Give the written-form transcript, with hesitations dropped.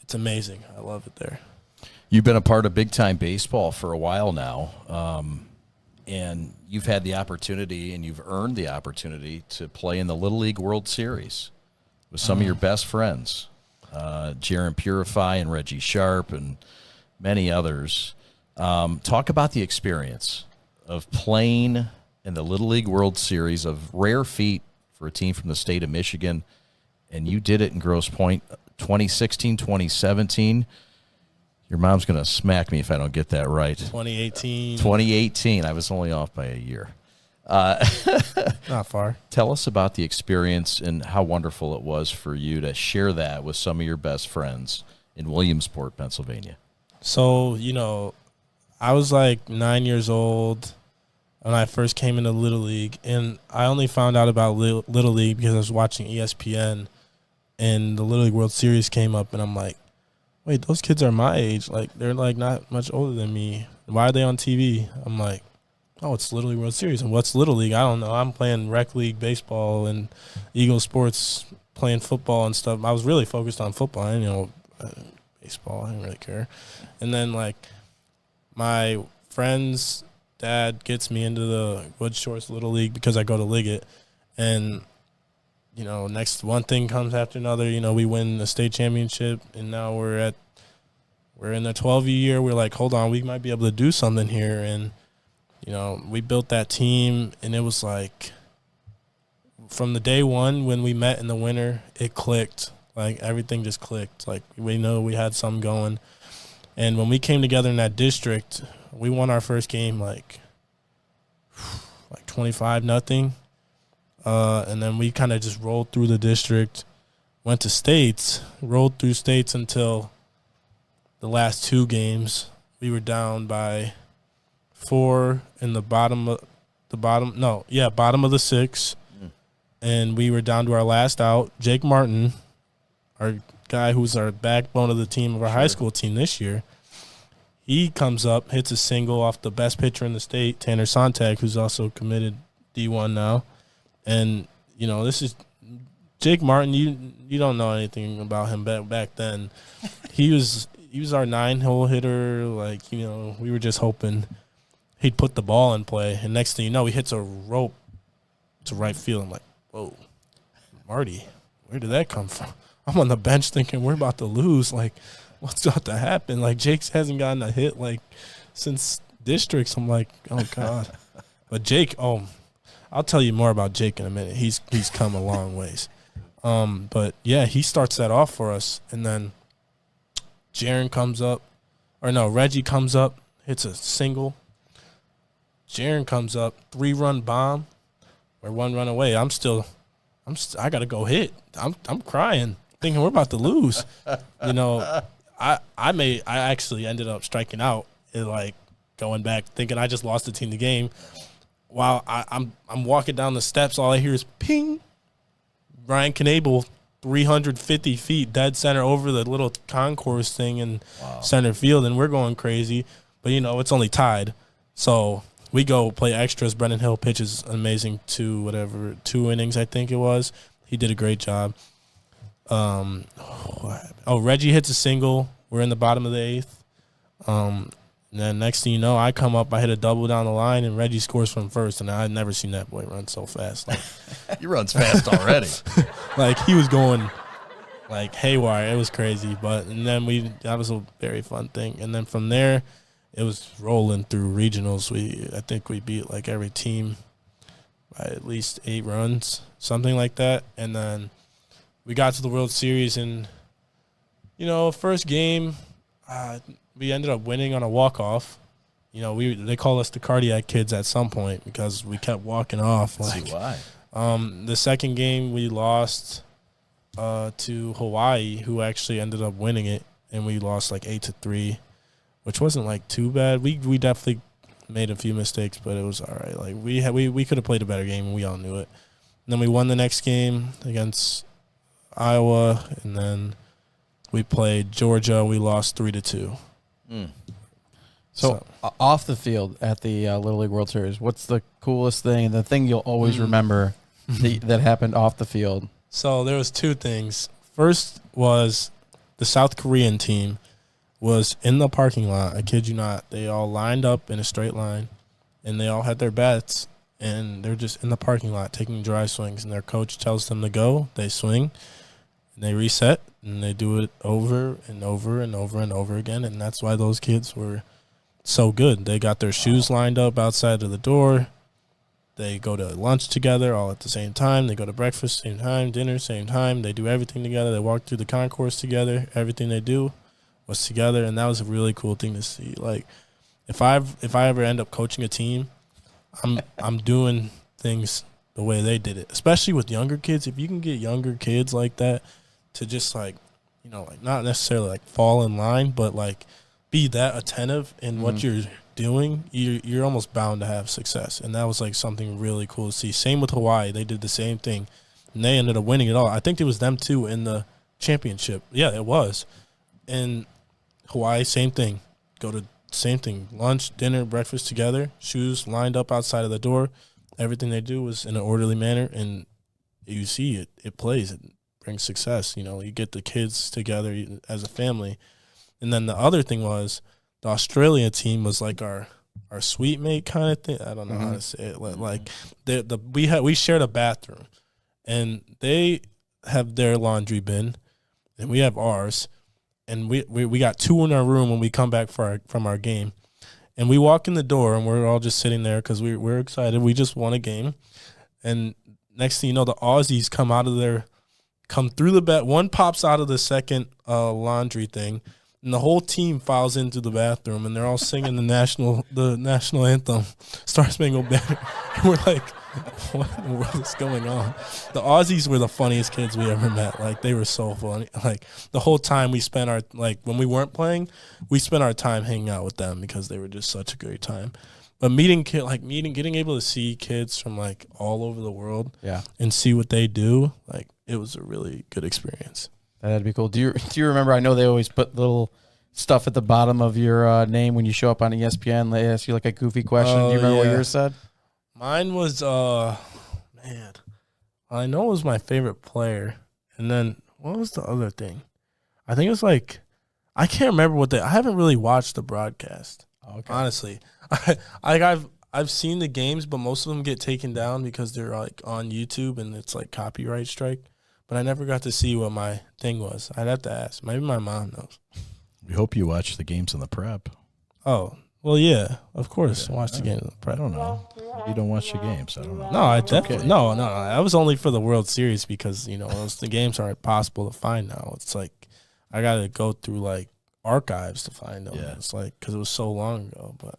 It's amazing. I love it there. You've been a part of big-time baseball for a while now, and you've had the opportunity and you've earned the opportunity to play in the Little League World Series with some of your best friends, Jaron Purify and Reggie Sharp and many others. Talk about the experience of playing in the Little League World Series, of rare feat for a team from the state of Michigan, and you did it in Grosse Pointe 2016, 2017. Your mom's going to smack me if I don't get that right. 2018. 2018. I was only off by a year. Not far. Tell us about the experience and how wonderful it was for you to share that with some of your best friends in Williamsport, Pennsylvania. So, I was like 9 years old when I first came into Little League, and I only found out about Little League because I was watching ESPN, and the Little League World Series came up, and I'm like, wait, those kids are my age. Like, they're, like, not much older than me. Why are they on TV? I'm like, oh, it's Little League World Series. And what's Little League? I don't know. I'm playing rec league baseball and Eagle Sports, playing football and stuff. I was really focused on football. I didn't know baseball. I didn't really care. And then, like, my friend's dad gets me into the Wood Shores Little League because I go to Liggett. And next one thing comes after another. We win the state championship, and now we're in the 12 year. We're like, hold on, we might be able to do something here. And we built that team, and it was like from the day one when we met in the winter, it clicked. Like, everything just clicked. Like, we know we had something going. And when we came together in that district, we won our first game like 25-0. And then we kind of just rolled through the district, went to states, rolled through states until the last two games. We were down by 4 in the bottom of the 6. And we were down to our last out. Jake Martin, our guy who's our backbone of the team, of our high school team this year, he comes up, hits a single off the best pitcher in the state, Tanner Sontag, who's also committed D1 now. And, this is Jake Martin. You don't know anything about him back then. He was our 9-hole hitter. Like, we were just hoping he'd put the ball in play. And next thing you know, he hits a rope to right field. I'm like, whoa, Marty, where did that come from? I'm on the bench thinking we're about to lose. Like, what's about to happen? Like, Jake hasn't gotten a hit, like, since districts. I'm like, oh, God. But Jake, I'll tell you more about Jake in a minute. He's come a long ways. But, yeah, he starts that off for us. And then Reggie comes up, hits a single. Jaron comes up, 3-run bomb. We're 1 run away. I got to go hit. I'm crying, thinking we're about to lose. I actually ended up striking out and, like, going back, thinking I just lost the team the game. While I'm walking down the steps, all I hear is ping. Ryan Knable, 350 feet, dead center over the little concourse thing in center field, and we're going crazy. But, it's only tied. So we go play extras. Brendan Hill pitches amazing 2 innings, I think it was. He did a great job. Reggie hits a single. We're in the bottom of the 8th. And then next thing you know, I come up, I hit a double down the line, and Reggie scores from first. And I'd never seen that boy run so fast. Like, He runs fast already. Like, he was going like haywire. It was crazy. And then that was a very fun thing. And then from there, it was rolling through regionals. I think we beat like every team by at least 8 runs, something like that. And then we got to the World Series, and first game, we ended up winning on a walk-off. They call us the cardiac kids at some point because we kept walking off. Let's see why. The second game we lost to Hawaii, who actually ended up winning it, and we lost like 8-3, which wasn't like too bad. We definitely made a few mistakes, but it was all right. Like, we could have played a better game, and we all knew it. And then we won the next game against Iowa, and then we played Georgia. We lost 3-2. So off the field at the Little League World Series, what's the coolest thing and the thing you'll always remember that happened off the field? So there was 2 things. First was the South Korean team was in the parking lot. I kid you not. They all lined up in a straight line, and they all had their bats, and they're just in the parking lot taking dry swings, and their coach tells them to go. They swing, and they reset, and they do it over and over and over and over again, and that's why those kids were so good. They got their shoes lined up outside of the door. They go to lunch together all at the same time. They go to breakfast same time, dinner same time. They do everything together. They walk through the concourse together. Everything they do was together, and that was a really cool thing to see. Like, if I ever end up coaching a team, I'm doing things the way they did it, especially with younger kids. If you can get younger kids like that to just like, like not necessarily like fall in line, but like be that attentive in what you're doing, you're almost bound to have success. And that was like something really cool to see. Same with Hawaii. They did the same thing, and they ended up winning it all. I think it was them too in the championship. Yeah, it was. And Hawaii, same thing. Go to same thing. Lunch, dinner, breakfast together. Shoes lined up outside of the door. Everything they do was in an orderly manner, and you see it. It plays. It brings success. You get the kids together as a family. And then the other thing was the Australia team was like our sweet mate kind of thing. I don't know how to say it. Like we shared a bathroom, and they have their laundry bin, and we have ours. And we got two in our room when we come back from our game. And we walk in the door, and we're all just sitting there because we're excited. We just won a game. And next thing you know, the Aussies come through the bed. One pops out of the second laundry thing, and the whole team files into the bathroom, and they're all singing the national anthem, Star Spangled Banner. And we're like, what in the world is going on? The Aussies were the funniest kids we ever met. Like, they were so funny. Like, the whole time we spent when we weren't playing, we spent our time hanging out with them because they were just such a great time. But getting able to see kids from like all over the world, and see what they do, like, it was a really good experience. That'd be cool. Do you remember? I know they always put little stuff at the bottom of your name when you show up on ESPN. They ask you like a goofy question. Do you remember what yours said? Mine was man, I know it was my favorite player, and then what was the other thing? I think it was like, I can't remember I haven't really watched the broadcast. Okay. Honestly, I've seen the games, but most of them get taken down because they're like on YouTube and it's like copyright strike. But I never got to see what my thing was. I'd have to ask. Maybe my mom knows. We hope you watch the games in the prep. Oh, well, yeah, of course. Watch the games in the prep. I don't know. You don't watch the games. I don't know. No, I definitely no. That was only for the World Series because the games aren't possible to find now. It's like I got to go through like archives to find them. Yeah. It's like because it was so long ago. But